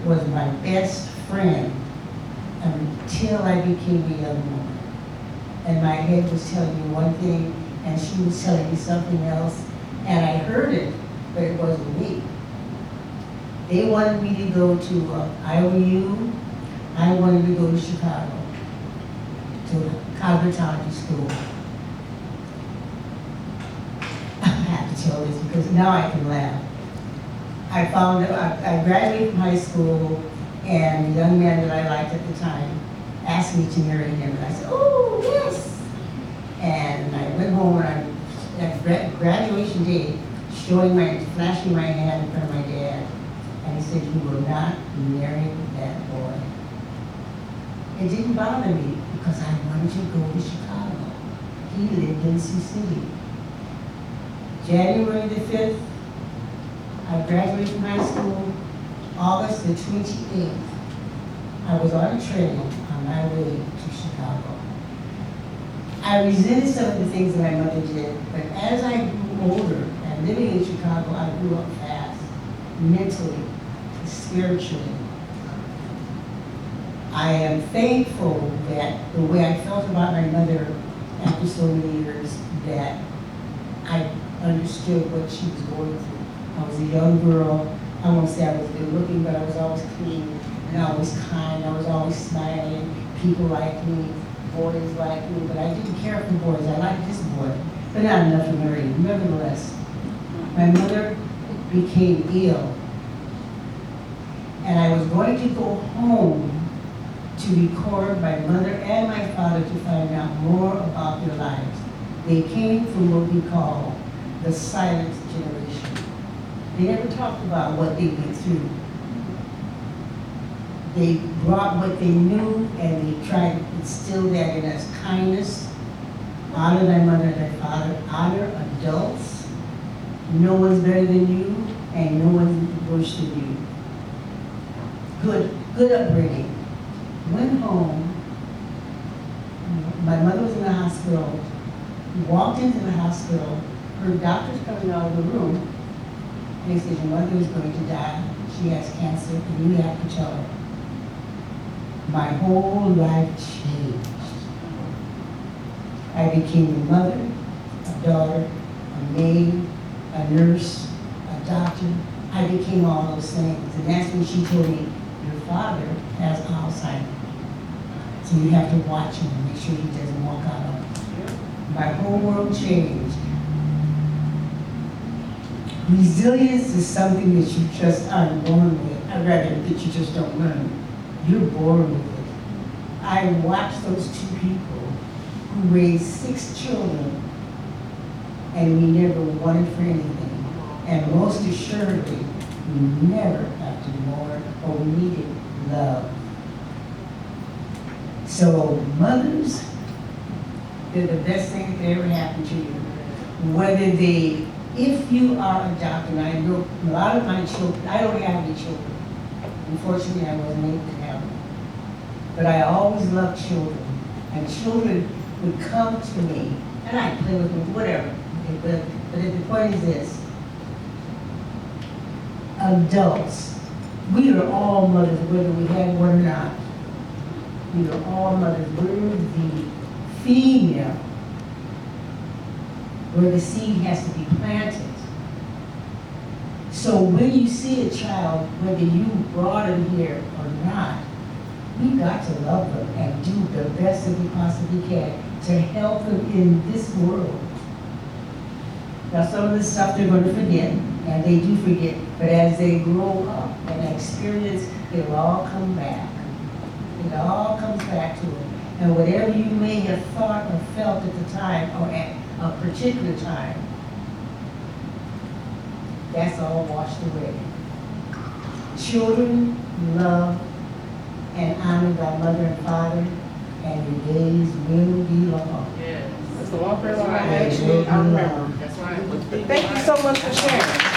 was my best friend until I became a young woman. And my head was telling me one thing, and she was telling me something else, and I heard it, but it wasn't me. They wanted me to go to IOU. I wanted to go to Chicago, to cosmetology school. I have to tell this because now I can laugh. I graduated from high school, and the young man that I liked at the time asked me to marry him, and I said, oh, yes. And I went home, and at graduation day, flashing my hand in front of my dad, and he said, you will not marry that boy. It didn't bother me because I wanted to go to Chicago. He lived in Sioux City. January the 5th, I graduated from high school. August the 28th, I was on a train on my way to Chicago. I resented some of the things that my mother did, but as I grew older and living in Chicago, I grew up fast, mentally, spiritually. I am thankful that the way I felt about my mother after so many years, that I understood what she was going through. I was a young girl. I won't say I was good looking, but I was always clean and always kind. I was always smiling. People liked me, boys liked me, but I didn't care for boys. I liked this boy, but not enough to marry him. Nevertheless, my mother became ill, and I was going to go home to record my mother and my father to find out more about their lives. They came from what we call the silent generation. They never talked about what they went through. They brought what they knew, and they tried to instill that in us. Kindness, honor thy mother and thy father, honor adults. No one's better than you, and no one's worse than you. Good upbringing. Went home. My mother was in the hospital. Walked into the hospital. Her doctor's coming out of the room. And he said, your mother is going to die. She has cancer, and you have to tell her. My whole life changed. I became a mother, a daughter, a maid, a nurse, a doctor. I became all those things. And that's when she told me, your father has Alzheimer's. So you have to watch him and make sure he doesn't walk out on you. My whole world changed. Resilience is something that you just aren't born with. I'd rather that you just don't learn. You're born with it. I watched those two people who raised 6 children, and we never wanted for anything. And most assuredly, we never have to mourn or needed love. So mothers, they're the best thing that could ever happen to you. Whether they, if you are adopted, I know a lot of my children, I don't have any children. Unfortunately, I wasn't able to have them. But I always loved children. And children would come to me, and I'd play with them, whatever. Okay, but the point is this. Adults, we are all mothers, whether we had one or not. We are all mothers. We're the female, where the seed has to be planted. So when you see a child, whether you brought them here or not, we've got to love them and do the best that we possibly can to help them in this world. Now some of the stuff they're going to forget, and they do forget, but as they grow up and experience, it'll all come back. It all comes back to them. And whatever you may have thought or felt at the time, or at a particular time, that's all washed away. Children, love and honor thy mother and father, and your days will be long. Yes. That's the one prayer I actually remember. That's right. Thank you so much for sharing.